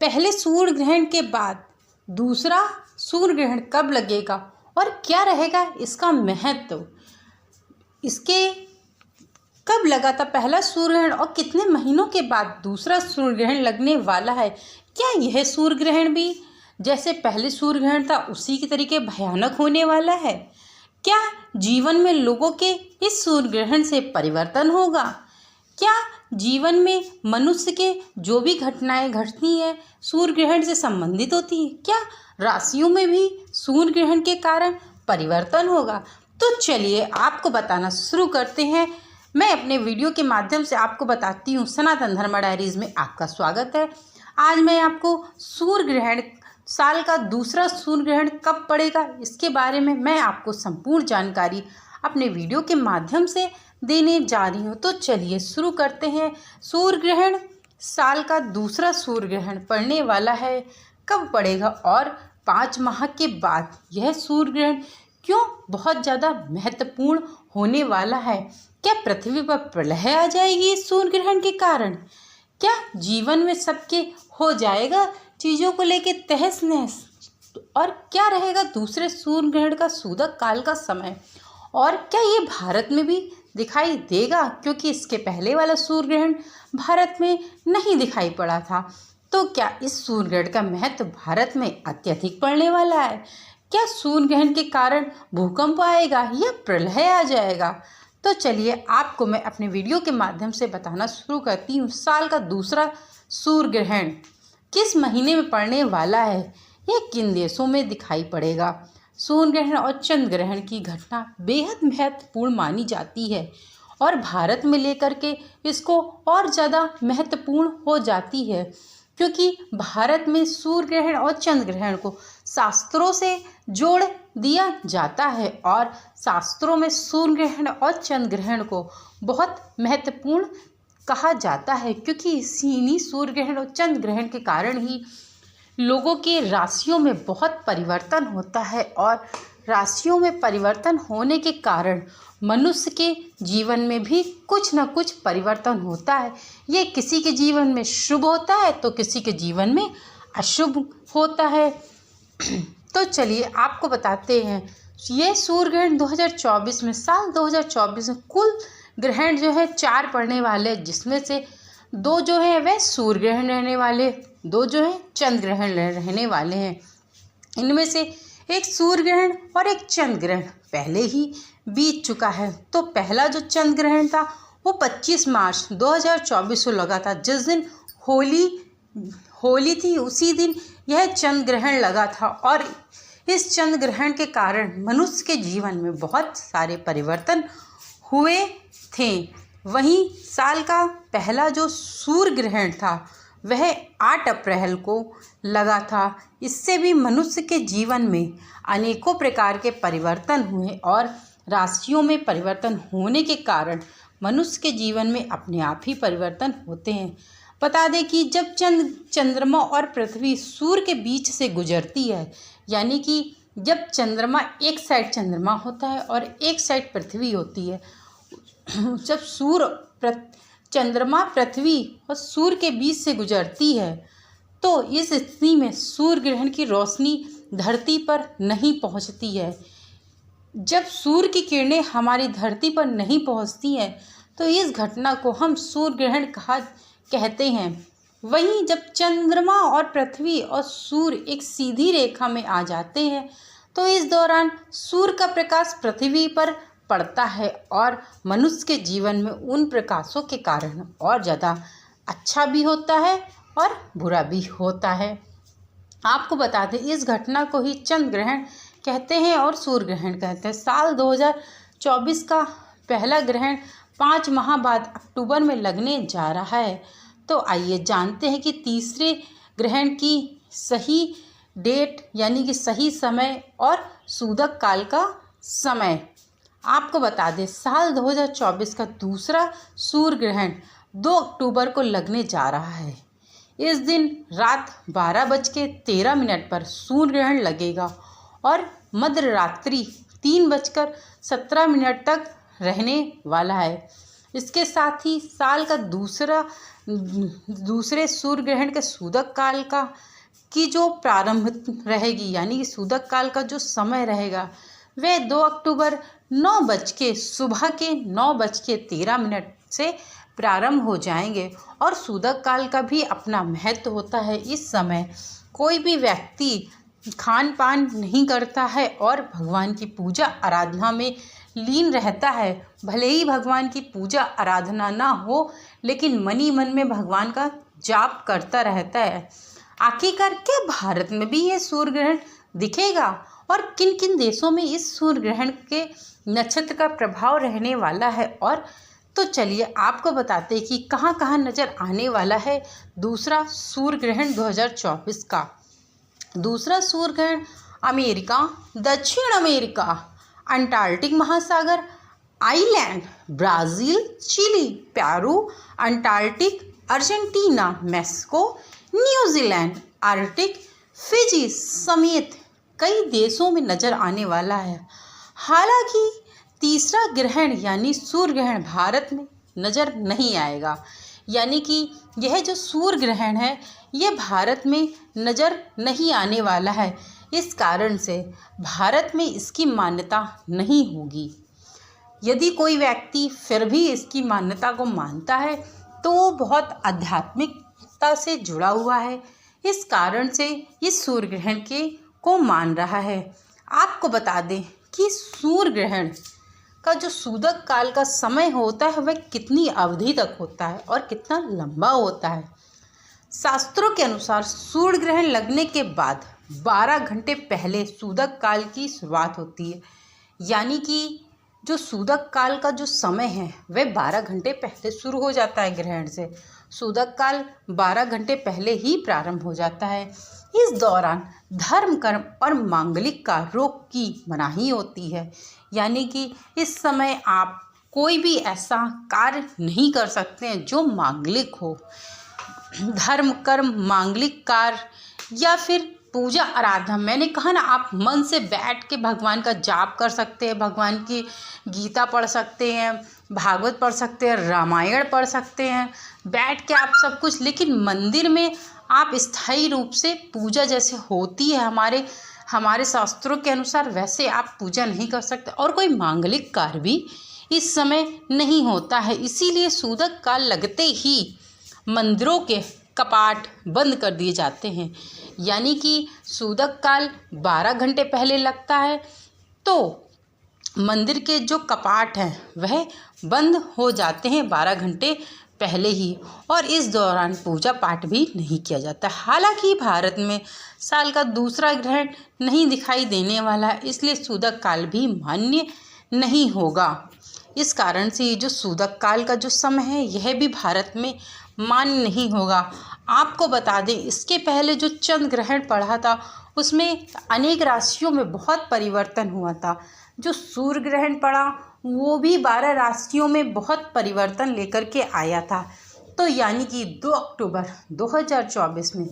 पहले सूर्य ग्रहण के बाद दूसरा सूर्य ग्रहण कब लगेगा और क्या रहेगा इसका महत्व, इसके कब लगा था पहला सूर्य ग्रहण और कितने महीनों के बाद दूसरा सूर्य ग्रहण लगने वाला है, क्या यह सूर्य ग्रहण भी जैसे पहले सूर्य ग्रहण था उसी के तरीके भयानक होने वाला है, क्या जीवन में लोगों के इस सूर्य ग्रहण से परिवर्तन होगा, क्या जीवन में मनुष्य के जो भी घटनाएं घटती हैं सूर्य ग्रहण से संबंधित होती हैं, क्या राशियों में भी सूर्य ग्रहण के कारण परिवर्तन होगा। तो चलिए आपको बताना शुरू करते हैं। मैं अपने वीडियो के माध्यम से आपको बताती हूँ। सनातन धर्म डायरीज में आपका स्वागत है। आज मैं आपको सूर्य ग्रहण, साल का दूसरा सूर्य ग्रहण कब पड़ेगा इसके बारे में मैं आपको संपूर्ण जानकारी अपने वीडियो के माध्यम से देने जा रही हूँ। तो चलिए शुरू करते हैं। सूर्य ग्रहण, साल का दूसरा सूर्य ग्रहण पड़ने वाला है, कब पड़ेगा और 5 माह के बाद यह सूर्य ग्रहण क्यों बहुत ज़्यादा महत्वपूर्ण होने वाला है, क्या पृथ्वी पर प्रलय आ जाएगी इस सूर्य ग्रहण के कारण, क्या जीवन में सबके हो जाएगा चीज़ों को लेके तहस नहस, और क्या रहेगा दूसरे सूर्य ग्रहण का सूतक काल का समय, और क्या ये भारत में भी दिखाई देगा क्योंकि इसके पहले वाला सूर्य ग्रहण भारत में नहीं दिखाई पड़ा था। तो क्या इस सूर्य ग्रहण का महत्व भारत में अत्यधिक पड़ने वाला है, क्या सूर्य ग्रहण के कारण भूकंप आएगा या प्रलय आ जाएगा। तो चलिए आपको मैं अपने वीडियो के माध्यम से बताना शुरू करती हूँ। साल का दूसरा सूर्य ग्रहण किस महीने में पड़ने वाला है, यह किन देशों में दिखाई पड़ेगा। सूर्य ग्रहण और चंद्र ग्रहण की घटना बेहद महत्वपूर्ण मानी जाती है और भारत में लेकर के इसको और ज़्यादा महत्वपूर्ण हो जाती है क्योंकि भारत में सूर्य ग्रहण और चंद्र ग्रहण को शास्त्रों से जोड़ दिया जाता है और शास्त्रों में सूर्य ग्रहण और चंद्र ग्रहण को बहुत महत्वपूर्ण कहा जाता है क्योंकि इन्हीं सूर्य ग्रहण और चंद्र ग्रहण के कारण ही लोगों के राशियों में बहुत परिवर्तन होता है और राशियों में परिवर्तन होने के कारण मनुष्य के जीवन में भी कुछ न कुछ परिवर्तन होता है। ये किसी के जीवन में शुभ होता है तो किसी के जीवन में अशुभ होता है। तो चलिए आपको बताते हैं। ये सूर्य ग्रहण 2024 में, साल 2024 में कुल ग्रहण जो है 4 पड़ने वाले, जिसमें से 2 जो है वह सूर्य ग्रहण रहने वाले, 2 जो है चंद्र ग्रहण रहने वाले हैं। इनमें से एक सूर्य ग्रहण और एक चंद्र ग्रहण पहले ही बीत चुका है। तो पहला जो चंद्र ग्रहण था वो 25 मार्च 2024 को लगा था, जिस दिन होली थी उसी दिन यह चंद्र ग्रहण लगा था और इस चंद्र ग्रहण के कारण मनुष्य के जीवन में बहुत सारे परिवर्तन हुए थे। वहीं साल का पहला जो सूर्य ग्रहण था वह 8 अप्रैल को लगा था। इससे भी मनुष्य के जीवन में अनेकों प्रकार के परिवर्तन हुए और राशियों में परिवर्तन होने के कारण मनुष्य के जीवन में अपने आप ही परिवर्तन होते हैं। बता दें कि जब चंद्रमा और पृथ्वी सूर्य के बीच से गुजरती है, यानी कि जब चंद्रमा एक साइड चंद्रमा होता है और एक साइड पृथ्वी होती है, जब चंद्रमा पृथ्वी और सूर्य के बीच से गुजरती है तो इस स्थिति में सूर्य ग्रहण की रोशनी धरती पर नहीं पहुंचती है। जब सूर्य की किरणें हमारी धरती पर नहीं पहुंचती हैं तो इस घटना को हम सूर्य ग्रहण कहते हैं। वहीं जब चंद्रमा और पृथ्वी और सूर्य एक सीधी रेखा में आ जाते हैं तो इस दौरान सूर्य का प्रकाश पृथ्वी पर पड़ता है और मनुष्य के जीवन में उन प्रकाशों के कारण और ज़्यादा अच्छा भी होता है और बुरा भी होता है। आपको बता दें इस घटना को ही चंद्र ग्रहण कहते हैं और सूर्य ग्रहण कहते हैं। साल 2024 का पहला ग्रहण 5 माह बाद अक्टूबर में लगने जा रहा है। तो आइए जानते हैं कि तीसरे ग्रहण की सही डेट यानी कि सही समय और सूतक काल का समय। आपको बता दें साल 2024 का दूसरा सूर्य ग्रहण 2 अक्टूबर को लगने जा रहा है। इस दिन रात 12:13 पर सूर्य ग्रहण लगेगा और मध्य रात्रि 3:17 तक रहने वाला है। इसके साथ ही साल का दूसरे सूर्य ग्रहण के सूतक काल का की जो प्रारंभ रहेगी, यानी कि सूतक काल का जो समय रहेगा वह 2 अक्टूबर सुबह के 9:13 से प्रारंभ हो जाएंगे। और सूतक काल का भी अपना महत्व होता है। इस समय कोई भी व्यक्ति खान पान नहीं करता है और भगवान की पूजा आराधना में लीन रहता है। भले ही भगवान की पूजा आराधना ना हो, लेकिन मन ही मन में भगवान का जाप करता रहता है। आखिरकार क्या भारत में भी ये सूर्य ग्रहण दिखेगा और किन किन देशों में इस सूर्य ग्रहण के नक्षत्र का प्रभाव रहने वाला है? और तो चलिए आपको बताते हैं कि कहाँ कहाँ नज़र आने वाला है दूसरा सूर्य ग्रहण 2024 का। दूसरा सूर्य ग्रहण अमेरिका, दक्षिण अमेरिका, अंटार्कटिक महासागर, island, Brazil, Chile, Peru, Antarctic, Argentina, Mexico, New Zealand, Arctic, Fiji समेत कई देशों में नज़र आने वाला है। हालांकि तीसरा ग्रहण यानी सूर्य ग्रहण भारत में नज़र नहीं आएगा, यानी कि यह जो सूर्य ग्रहण है ये भारत में नज़र नहीं आने वाला है। इस कारण से भारत में इसकी मान्यता नहीं होगी। यदि कोई व्यक्ति फिर भी इसकी मान्यता को मानता है तो वो बहुत आध्यात्मिकता से जुड़ा हुआ है, इस कारण से इस सूर्य ग्रहण को मान रहा है। आपको बता दें कि सूर्य ग्रहण का जो सूतक काल का समय होता है वह कितनी अवधि तक होता है और कितना लंबा होता है। शास्त्रों के अनुसार सूर्य ग्रहण लगने के बाद 12 घंटे पहले सूतक काल की शुरुआत होती है, यानी कि जो सूतक काल का जो समय है वह 12 घंटे पहले शुरू हो जाता है ग्रहण से। सूतक काल 12 घंटे पहले ही प्रारंभ हो जाता है। इस दौरान धर्म, कर्म और मांगलिक कार्यों की मनाही होती है, यानी कि इस समय आप कोई भी ऐसा कार्य नहीं कर सकते हैं जो मांगलिक हो। धर्म, कर्म, मांगलिक कार्य या फिर पूजा आराधना, मैंने कहा ना, आप मन से बैठ के भगवान का जाप कर सकते हैं, भगवान की गीता पढ़ सकते हैं, भागवत पढ़ सकते हैं, रामायण पढ़ सकते हैं, बैठ के आप सब कुछ। लेकिन मंदिर में आप स्थायी रूप से पूजा जैसे होती है हमारे शास्त्रों के अनुसार वैसे आप पूजा नहीं कर सकते, और कोई मांगलिक कार्य भी इस समय नहीं होता है। इसीलिए सूतक काल लगते ही मंदिरों के कपाट बंद कर दिए जाते हैं, यानी कि सूतक काल 12 घंटे पहले लगता है तो मंदिर के जो कपाट हैं वह बंद हो जाते हैं 12 घंटे पहले ही, और इस दौरान पूजा पाठ भी नहीं किया जाता। हालांकि भारत में साल का दूसरा ग्रहण नहीं दिखाई देने वाला, इसलिए सूतक काल भी मान्य नहीं होगा। इस कारण से ये जो सूतक काल का जो समय है यह भी भारत में मान्य नहीं होगा। आपको बता दें, इसके पहले जो चंद्र ग्रहण पड़ा था उसमें अनेक राशियों में बहुत परिवर्तन हुआ था। जो सूर्य ग्रहण पड़ा वो भी 12 राशियों में बहुत परिवर्तन लेकर के आया था। तो यानी कि 2 अक्टूबर 2024 में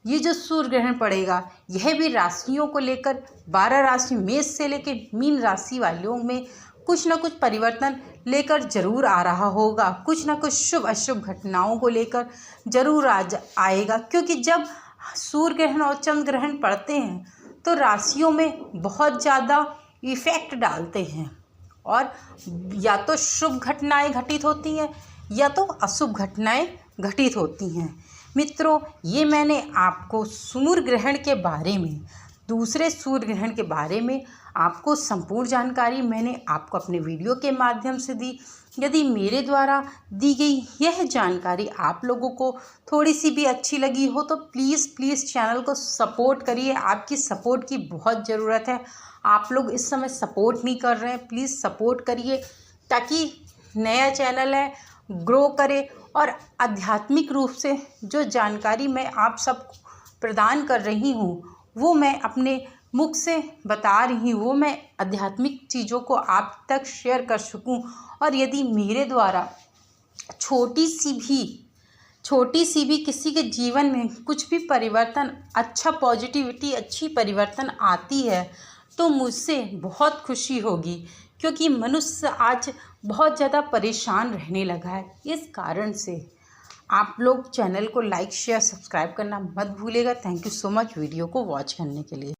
ये जो सूर्य ग्रहण पड़ेगा यह भी राशियों को लेकर 12 राशि मेष से लेकर मीन राशि वालों में कुछ न कुछ परिवर्तन लेकर जरूर आ रहा होगा। कुछ न कुछ शुभ अशुभ घटनाओं को लेकर जरूर आएगा, क्योंकि जब सूर्य ग्रहण और चंद्र ग्रहण पड़ते हैं तो राशियों में बहुत ज़्यादा इफेक्ट डालते हैं, और या तो शुभ घटनाएं घटित होती हैं या तो अशुभ घटनाएं घटित होती हैं। मित्रों, ये मैंने आपको सूर्य ग्रहण के बारे में, दूसरे सूर्य ग्रहण के बारे में आपको संपूर्ण जानकारी मैंने आपको अपने वीडियो के माध्यम से दी। यदि मेरे द्वारा दी गई यह जानकारी आप लोगों को थोड़ी सी भी अच्छी लगी हो तो प्लीज़ चैनल को सपोर्ट करिए। आपकी सपोर्ट की बहुत ज़रूरत है। आप लोग इस समय सपोर्ट नहीं कर रहे हैं, प्लीज़ सपोर्ट करिए ताकि नया चैनल है ग्रो करे, और आध्यात्मिक रूप से जो जानकारी मैं आप सब प्रदान कर रही हूँ वो मैं अपने मुख से बता रही हूँ, वो मैं आध्यात्मिक चीज़ों को आप तक शेयर कर सकूँ। और यदि मेरे द्वारा छोटी सी भी किसी के जीवन में कुछ भी परिवर्तन, अच्छा पॉजिटिविटी, अच्छी परिवर्तन आती है तो मुझसे बहुत खुशी होगी, क्योंकि मनुष्य आज बहुत ज़्यादा परेशान रहने लगा है। इस कारण से आप लोग चैनल को लाइक शेयर सब्सक्राइब करना मत भूलिएगा। Thank you so much video को वॉच करने के लिए।